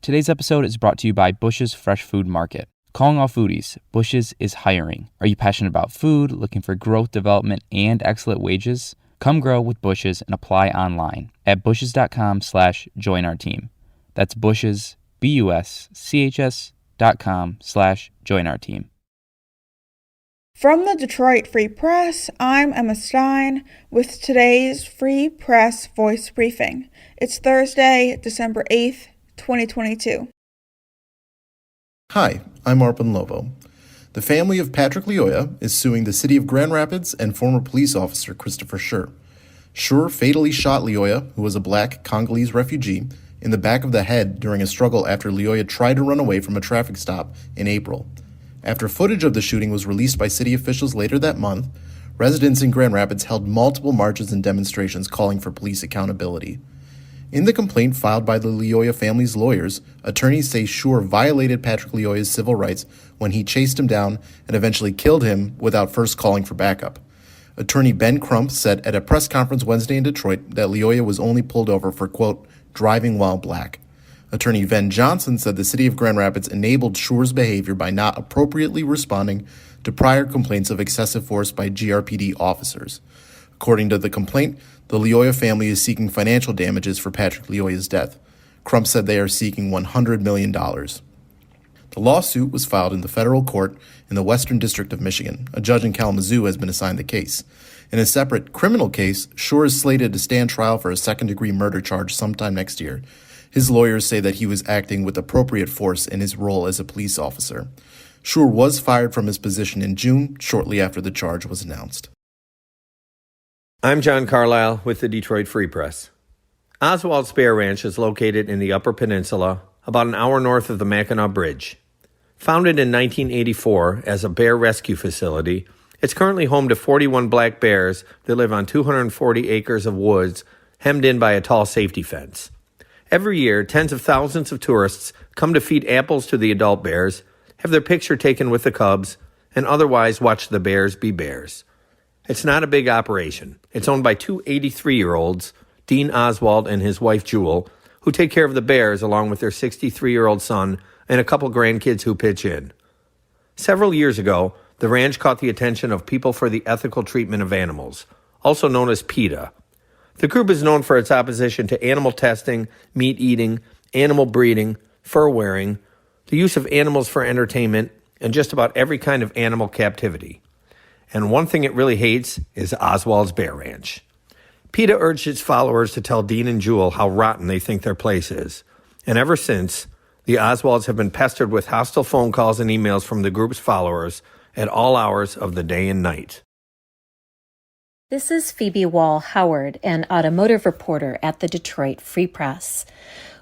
Today's episode is brought to you by Bush's Fresh Food Market. Calling all foodies, Bush's is hiring. Are you passionate about food, looking for growth, development, and excellent wages? Come grow with Bush's and apply online at bushes.com/join our team. That's Bush's, BUSCHS.com/join our team. From the Detroit Free Press, I'm Emma Stein with today's Free Press Voice Briefing. It's Thursday, December 8th, 2022. Hi, I'm Arpan Lovo. The family of Patrick Lyoya is suing the city of Grand Rapids and former police officer Christopher Schur. Schur fatally shot Lyoya, who was a black Congolese refugee, in the back of the head during a struggle after Lyoya tried to run away from a traffic stop in April. After footage of the shooting was released by city officials later that month, residents in Grand Rapids held multiple marches and demonstrations calling for police accountability. In the complaint filed by the Lyoya family's lawyers, attorneys say Schur violated Patrick Lyoya's civil rights when he chased him down and eventually killed him without first calling for backup. Attorney Ben Crump said at a press conference Wednesday in Detroit that Lyoya was only pulled over for, quote, driving while black. Attorney Ven Johnson said the city of Grand Rapids enabled Schur's behavior by not appropriately responding to prior complaints of excessive force by GRPD officers. According to the complaint, the Lyoya family is seeking financial damages for Patrick Lyoya's death. Crump said they are seeking $100 million. The lawsuit was filed in the federal court in the Western District of Michigan. A judge in Kalamazoo has been assigned the case. In a separate criminal case, Schur is slated to stand trial for a second-degree murder charge sometime next year. His lawyers say that he was acting with appropriate force in his role as a police officer. Schur was fired from his position in June, shortly after the charge was announced. I'm John Carlisle with the Detroit Free Press. Oswald's Bear Ranch is located in the Upper Peninsula, about an hour north of the Mackinac Bridge. Founded in 1984 as a bear rescue facility, it's currently home to 41 black bears that live on 240 acres of woods hemmed in by a tall safety fence. Every year, tens of thousands of tourists come to feed apples to the adult bears, have their picture taken with the cubs, and otherwise watch the bears be bears. It's not a big operation. It's owned by two 83-year-olds, Dean Oswald and his wife Jewel, who take care of the bears along with their 63-year-old son and a couple grandkids who pitch in. Several years ago, the ranch caught the attention of People for the Ethical Treatment of Animals, also known as PETA. The group is known for its opposition to animal testing, meat eating, animal breeding, fur wearing, the use of animals for entertainment, and just about every kind of animal captivity. And one thing it really hates is Oswald's Bear Ranch. PETA urged its followers to tell Dean and Jewel how rotten they think their place is. And ever since, the Oswalds have been pestered with hostile phone calls and emails from the group's followers at all hours of the day and night. This is Phoebe Wall-Howard, an automotive reporter at the Detroit Free Press.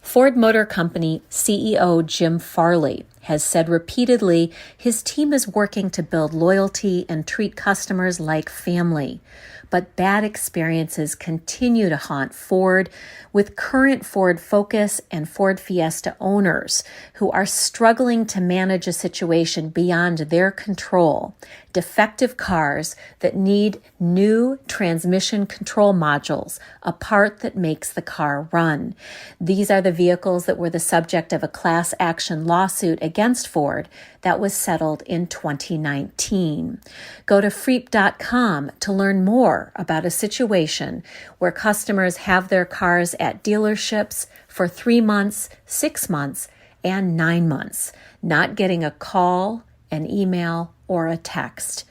Ford Motor Company CEO Jim Farley has said repeatedly his team is working to build loyalty and treat customers like family. But bad experiences continue to haunt Ford, with current Ford Focus and Ford Fiesta owners who are struggling to manage a situation beyond their control. Defective cars that need new transmission control modules, a part that makes the car run. These are the vehicles that were the subject of a class action lawsuit against Ford that was settled in 2019. Go to freep.com to learn more about a situation where customers have their cars at dealerships for 3 months, 6 months, and 9 months, not getting a call, an email, or a text.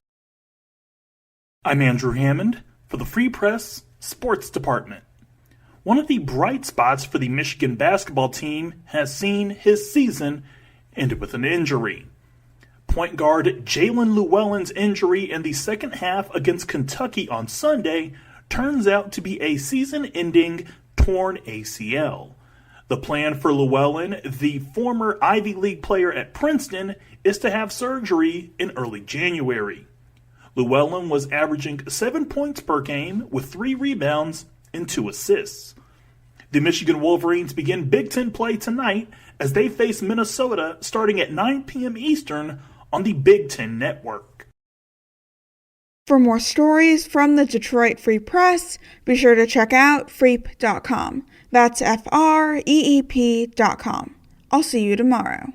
I'm Andrew Hammond for the Free Press Sports Department. One of the bright spots for the Michigan basketball team has seen his season ended with an injury. Point guard Jaelin Llewellyn's injury in the second half against Kentucky on Sunday turns out to be a season-ending torn ACL. The plan for Llewellyn, the former Ivy League player at Princeton, is to have surgery in early January. Llewellyn was averaging 7 points per game with 3 rebounds and 2 assists. The Michigan Wolverines begin Big Ten play tonight as they face Minnesota starting at 9 p.m. Eastern on the Big Ten Network. For more stories from the Detroit Free Press, be sure to check out freep.com. That's FREEP.com. I'll see you tomorrow.